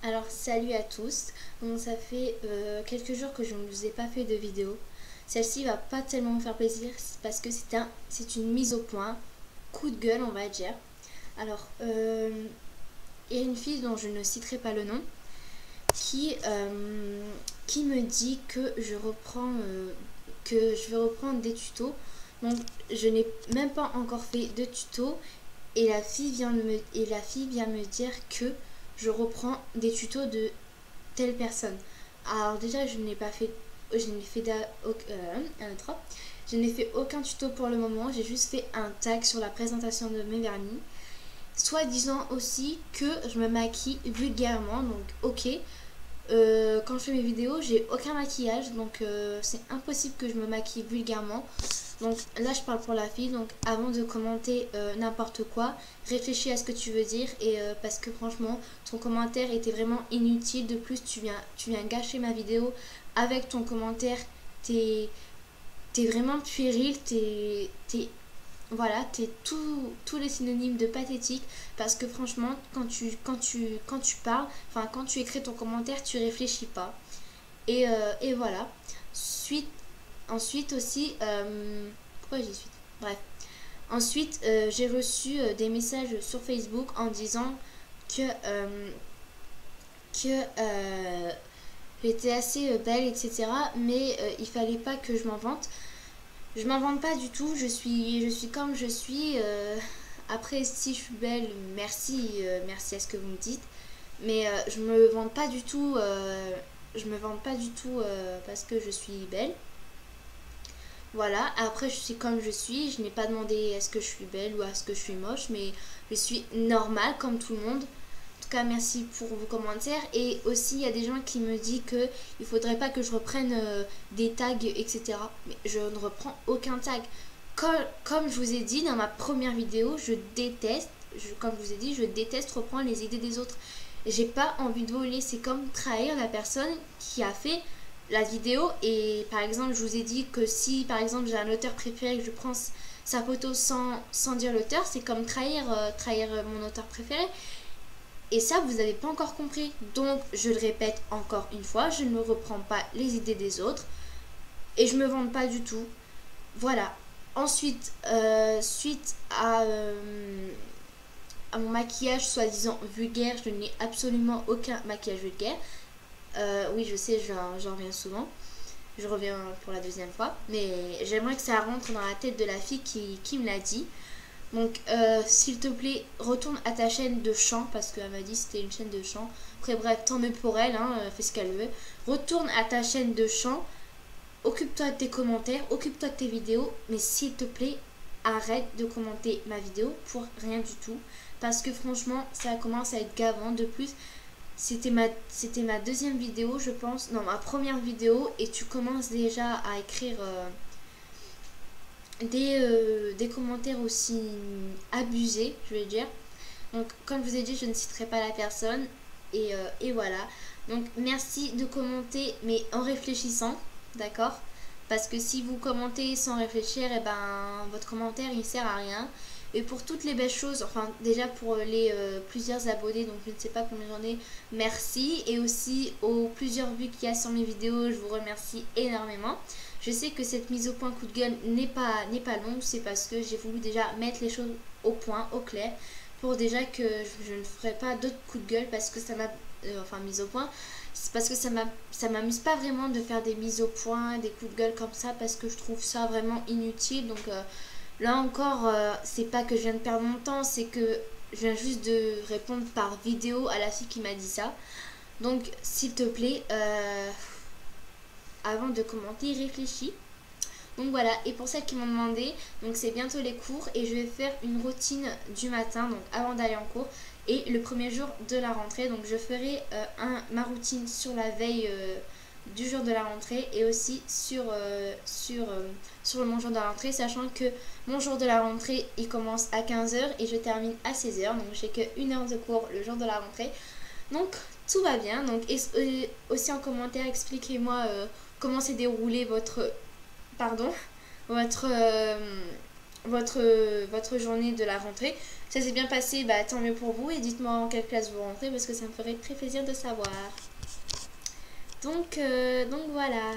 Alors salut à tous, donc ça fait quelques jours que je ne vous ai pas fait de vidéo. Celle-ci va pas tellement me faire plaisir parce que c'est une mise au point, coup de gueule on va dire. Alors il y a une fille dont je ne citerai pas le nom qui me dit que je vais reprendre des tutos. Donc je n'ai même pas encore fait de tutos et la fille vient me dire que je reprends des tutos de telle personne. Alors déjà, je n'ai fait, je n'ai fait aucun tuto pour le moment. J'ai juste fait un tag sur la présentation de mes vernis. Soit disant aussi que je me maquille vulgairement. Donc ok, quand je fais mes vidéos, j'ai aucun maquillage. Donc c'est impossible que je me maquille vulgairement. Donc là je parle pour la fille, donc avant de commenter n'importe quoi, réfléchis à ce que tu veux dire parce que franchement ton commentaire était vraiment inutile. De plus tu viens gâcher ma vidéo avec ton commentaire. T'es vraiment puéril, voilà, t'es tous les synonymes de pathétique parce que franchement quand tu parles, enfin quand tu écris ton commentaire tu réfléchis pas. Et voilà. Suite Ensuite aussi, pourquoi j'y suis? Bref. Ensuite, j'ai reçu des messages sur Facebook en disant que, que j'étais assez belle, etc. Mais il fallait pas que je m'en vante. Je m'en vante pas du tout. Je suis comme je suis. Après, si je suis belle, merci, merci à ce que vous me dites. Mais je me vante pas du tout. Je me vante pas du tout parce que je suis belle. Voilà, après je suis comme je suis, je n'ai pas demandé est-ce que je suis belle ou est-ce que je suis moche, mais je suis normale comme tout le monde. En tout cas, merci pour vos commentaires. Et aussi, il y a des gens qui me disent qu'il ne faudrait pas que je reprenne des tags, etc. Mais je ne reprends aucun tag. Comme je vous ai dit dans ma première vidéo, comme je vous ai dit, je déteste reprendre les idées des autres. J'ai pas envie de voler, c'est comme trahir la personne qui a fait la vidéo. Et par exemple je vous ai dit que si par exemple j'ai un auteur préféré que je prends sa photo sans dire l'auteur, c'est comme trahir mon auteur préféré. Et ça vous n'avez pas encore compris. Donc je le répète encore une fois, je ne me reprends pas les idées des autres et je me vante pas du tout. Voilà. Ensuite, suite à mon maquillage soi-disant vulgaire, je n'ai absolument aucun maquillage vulgaire. Oui, je sais, j'en reviens souvent. Je reviens pour la deuxième fois. Mais j'aimerais que ça rentre dans la tête de la fille qui me l'a dit. Donc, s'il te plaît, retourne à ta chaîne de chant. Parce qu'elle m'a dit que c'était une chaîne de chant. Après, bref, tant mieux pour elle, hein, fait ce qu'elle veut. Retourne à ta chaîne de chant. Occupe-toi de tes commentaires. Occupe-toi de tes vidéos. Mais s'il te plaît, arrête de commenter ma vidéo pour rien du tout. Parce que franchement, ça commence à être gavant. De plus, c'était ma deuxième vidéo, je pense. Non, ma première vidéo. Et tu commences déjà à écrire des commentaires aussi abusés, je vais dire. Donc, comme je vous ai dit, je ne citerai pas la personne. Et voilà. Donc, merci de commenter, mais en réfléchissant. D'accord? Parce que si vous commentez sans réfléchir, et ben, votre commentaire, il sert à rien. Et pour toutes les belles choses, enfin déjà pour les plusieurs abonnés, donc je ne sais pas combien j'en ai, merci. Et aussi aux plusieurs vues qu'il y a sur mes vidéos, je vous remercie énormément. Je sais que cette mise au point coup de gueule n'est pas longue, c'est parce que j'ai voulu déjà mettre les choses au point, au clair, pour déjà que je ne ferai pas d'autres coups de gueule parce que ça m'a... enfin mise au point, c'est parce que ça m'amuse pas vraiment de faire des mises au point, des coups de gueule comme ça, parce que je trouve ça vraiment inutile. Donc là encore, c'est pas que je viens de perdre mon temps, c'est que je viens juste de répondre par vidéo à la fille qui m'a dit ça. Donc, s'il te plaît, avant de commenter, réfléchis. Donc voilà, et pour celles qui m'ont demandé, donc c'est bientôt les cours et je vais faire une routine du matin, donc avant d'aller en cours, et le premier jour de la rentrée. Donc je ferai ma routine sur la veille du jour de la rentrée et aussi sur mon jour de la rentrée, sachant que mon jour de la rentrée il commence à 15h et je termine à 16h, donc j'ai que 1 heure de cours le jour de la rentrée. Donc tout va bien. Donc aussi en commentaire, expliquez-moi comment s'est déroulé pardon, votre, votre journée de la rentrée. ça s'est bien passé, bah tant mieux pour vous. Et dites-moi en quelle classe vous rentrez parce que ça me ferait très plaisir de savoir. Donc voilà.